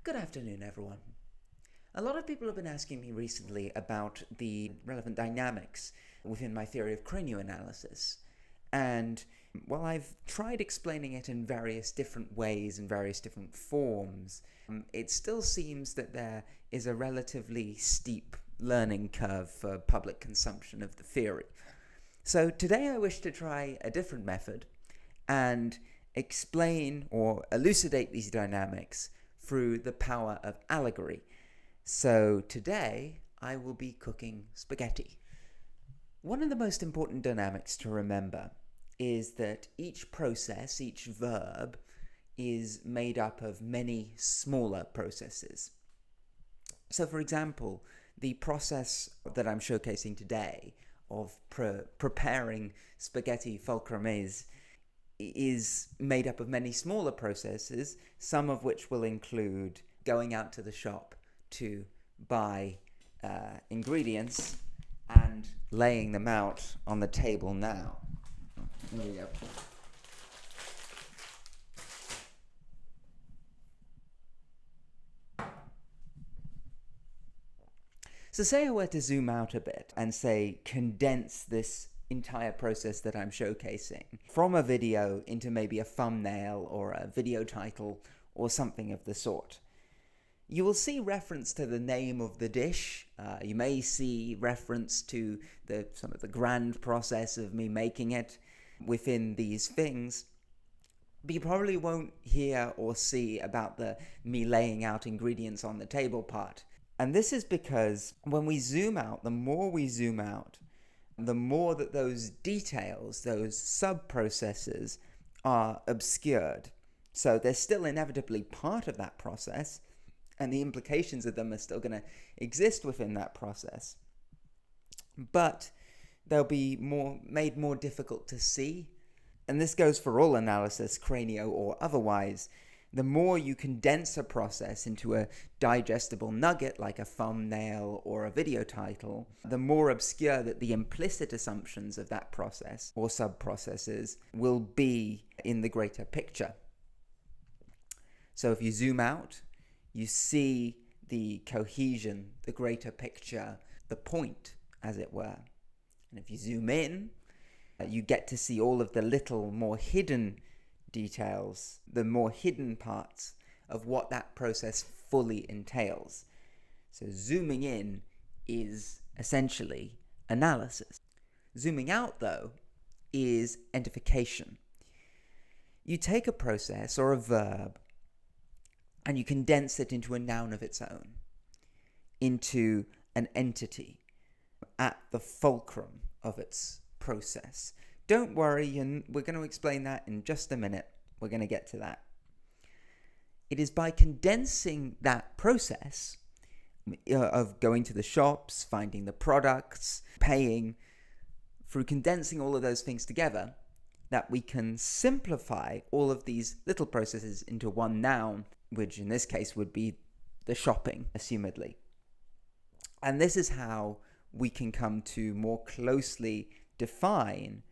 Good afternoon, everyone. A lot of people have been asking me recently about the relevant dynamics within my theory of cranioanalysis. And while I've tried explaining it in various different ways and various different forms, it still seems that there is a relatively steep learning curve for public consumption of the theory. So today I wish to try a different method and explain or elucidate these dynamics through the power of allegory. So today I will be cooking spaghetti. One of the most important dynamics to remember is that each process, each verb, is made up of many smaller processes. So for example, the process that I'm showcasing today of preparing spaghetti Fulcrumese is made up of many smaller processes, some of which will include going out to the shop to buy ingredients and laying them out on the table now. Here we go. So say I were to zoom out a bit and say condense this entire process that I'm showcasing from a video into maybe a thumbnail or a video title or something of the sort. You will see reference to the name of the dish. You may see reference to some of the grand process of me making it within these things. But you probably won't hear or see about the me laying out ingredients on the table part. And this is because when we zoom out, the more we zoom out, the more that those details, those sub-processes are obscured. So they're still inevitably part of that process, and the implications of them are still going to exist within that process. But they'll be made more difficult to see. And this goes for all analysis, cranio or otherwise. The more you condense a process into a digestible nugget like a thumbnail or a video title, the more obscure that the implicit assumptions of that process or sub-processes will be in the greater picture. So if you zoom out, you see the cohesion, the greater picture, the point, as it were. And if you zoom in, you get to see all of the little more hidden details, the more hidden parts of what that process fully entails. So zooming in is essentially analysis. Zooming out, though, is entification. You take a process or a verb and you condense it into a noun of its own, into an entity at the fulcrum of its process. Don't worry, we're going to explain that in just a minute. We're going to get to that. It is by condensing that process of going to the shops, finding the products, paying, through condensing all of those things together, that we can simplify all of these little processes into one noun, which in this case would be the shopping, assumedly. And this is how we can come to more closely define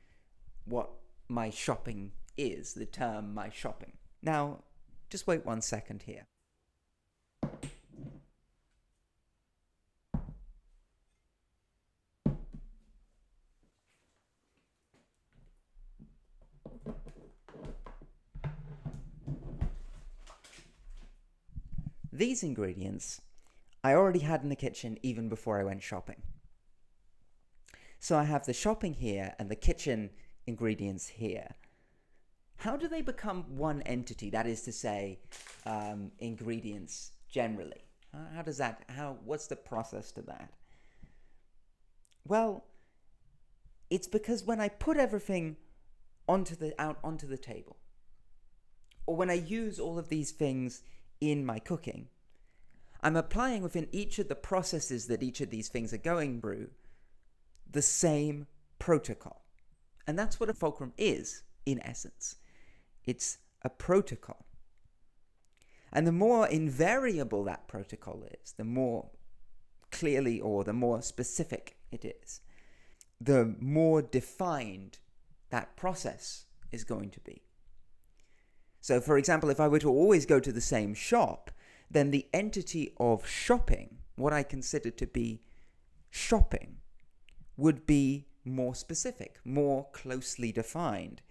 what my shopping is, the term my shopping. Now, just wait 1 second here. These ingredients I already had in the kitchen even before I went shopping. So I have the shopping here and the kitchen ingredients here. How do they become one entity? That is to say, ingredients generally. What's the process to that? Well, it's because when I put everything onto the table, or when I use all of these things in my cooking, I'm applying within each of the processes that each of these things are going through the same protocol. And that's what a fulcrum is, in essence. It's a protocol. And the more invariable that protocol is, the more clearly or the more specific it is, the more defined that process is going to be. So, for example, if I were to always go to the same shop, then the entity of shopping, what I consider to be shopping, would be more specific, more closely defined.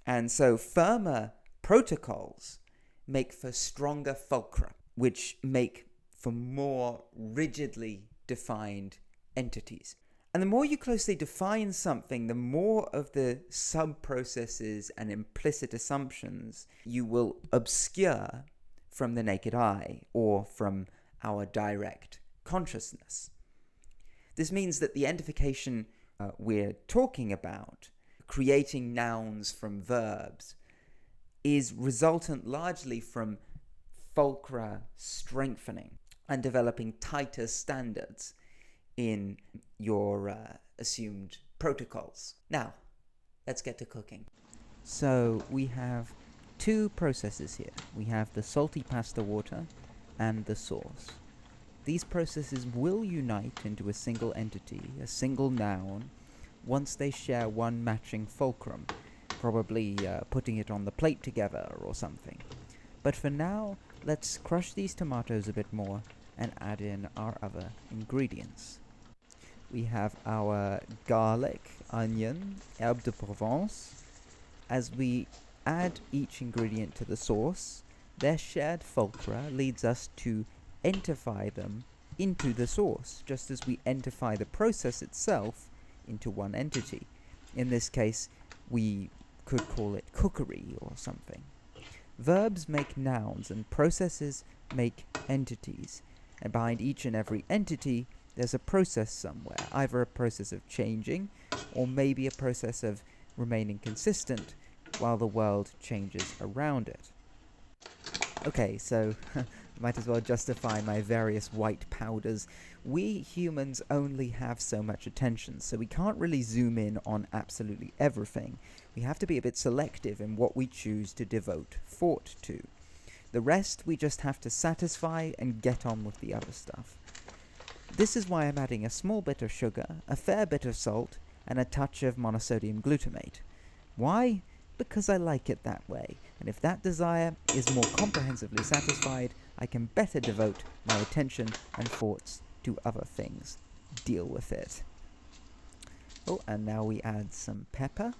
And so firmer protocols make for stronger fulcra, which make for more rigidly defined entities. And the more you closely define something, the more of the sub-processes and implicit assumptions you will obscure from the naked eye or from our direct consciousness. This means that the entification we're talking about, creating nouns from verbs, is resultant largely from fulcra strengthening and developing tighter standards in your assumed protocols. Now, let's get to cooking. So we have two processes here. We have the salty pasta water and the sauce. These processes will unite into a single entity, a single noun, once they share one matching fulcrum, probably putting it on the plate together or something. But for now, let's crush these tomatoes a bit more and add in our other ingredients. We have our garlic, onion, herbe de Provence. As we add each ingredient to the sauce, their shared fulcra leads us to entify them into the sauce, just as we entify the process itself into one entity. In this case, we could call it cookery or something. Verbs make nouns and processes make entities, and behind each and every entity there's a process somewhere, either a process of changing or maybe a process of remaining consistent while the world changes around it. Okay, so might as well justify my various white powders. We humans only have so much attention, so we can't really zoom in on absolutely everything. We have to be a bit selective in what we choose to devote thought to. The rest we just have to satisfy and get on with the other stuff. This is why I'm adding a small bit of sugar, a fair bit of salt, and a touch of monosodium glutamate. Why? Because I like it that way, and if that desire is more comprehensively satisfied, I can better devote my attention and thoughts to other things. Deal with it. Oh, and now we add some pepper,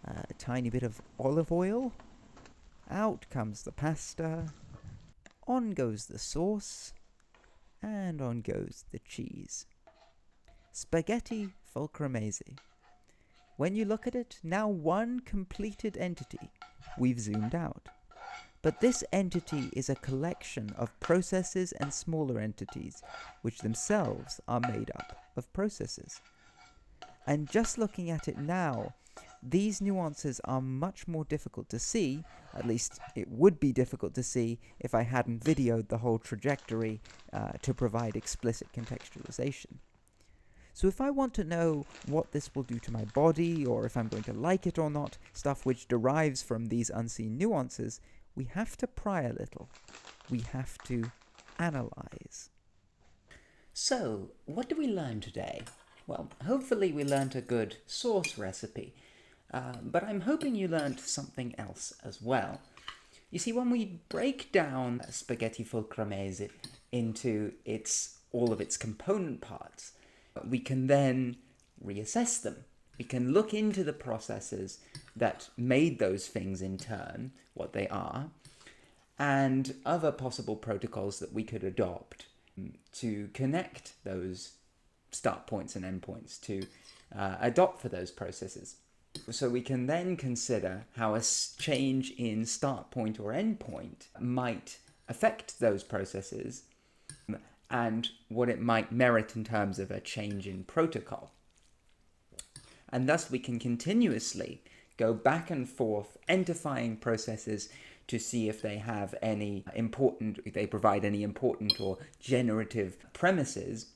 a tiny bit of olive oil. Out comes the pasta, on goes the sauce, and on goes the cheese. Spaghetti Fulcrumese. When you look at it, now one completed entity. We've zoomed out. But this entity is a collection of processes and smaller entities, which themselves are made up of processes. And just looking at it now, these nuances are much more difficult to see, at least it would be difficult to see if I hadn't videoed the whole trajectory to provide explicit contextualization. So if I want to know what this will do to my body, or if I'm going to like it or not, stuff which derives from these unseen nuances, we have to pry a little. We have to analyze. So, what did we learn today? Well, hopefully we learned a good sauce recipe. But I'm hoping you learned something else as well. You see, when we break down spaghetti Fulcrumese into all of its component parts, we can then reassess them. We can look into the processes that made those things in turn, what they are, and other possible protocols that we could adopt to connect those start points and end points, to adopt for those processes. So we can then consider how a change in start point or end point might affect those processes and what it might merit in terms of a change in protocol. And thus we can continuously go back and forth, entifying processes to see if they have if they provide any important or generative premises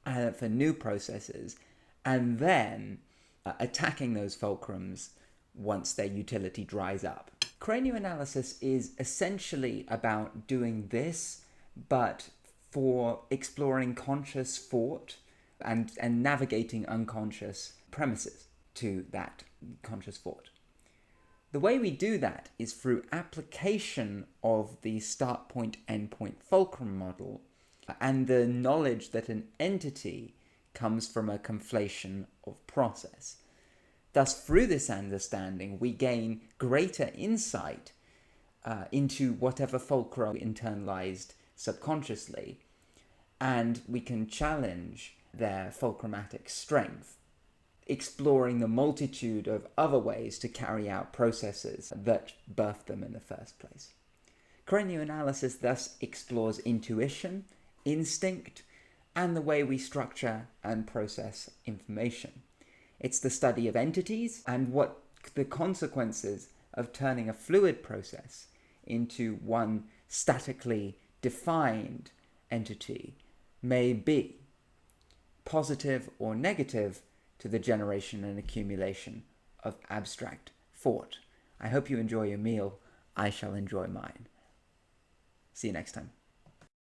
for new processes, and then attacking those fulcrums once their utility dries up. Cranioanalysis is essentially about doing this, but for exploring conscious thought and navigating unconscious premises to that conscious thought. The way we do that is through application of the start point end point fulcrum model and the knowledge that an entity comes from a conflation of process. Thus, through this understanding, we gain greater insight into whatever fulcrum internalized subconsciously, and we can challenge their fulcrumatic strength, exploring the multitude of other ways to carry out processes that birthed them in the first place. Cranioanalysis thus explores intuition, instinct, and the way we structure and process information. It's the study of entities and what the consequences of turning a fluid process into one statically defined entity may be, positive or negative, to the generation and accumulation of abstract thought. I hope you enjoy your meal. I shall enjoy mine. See you next time.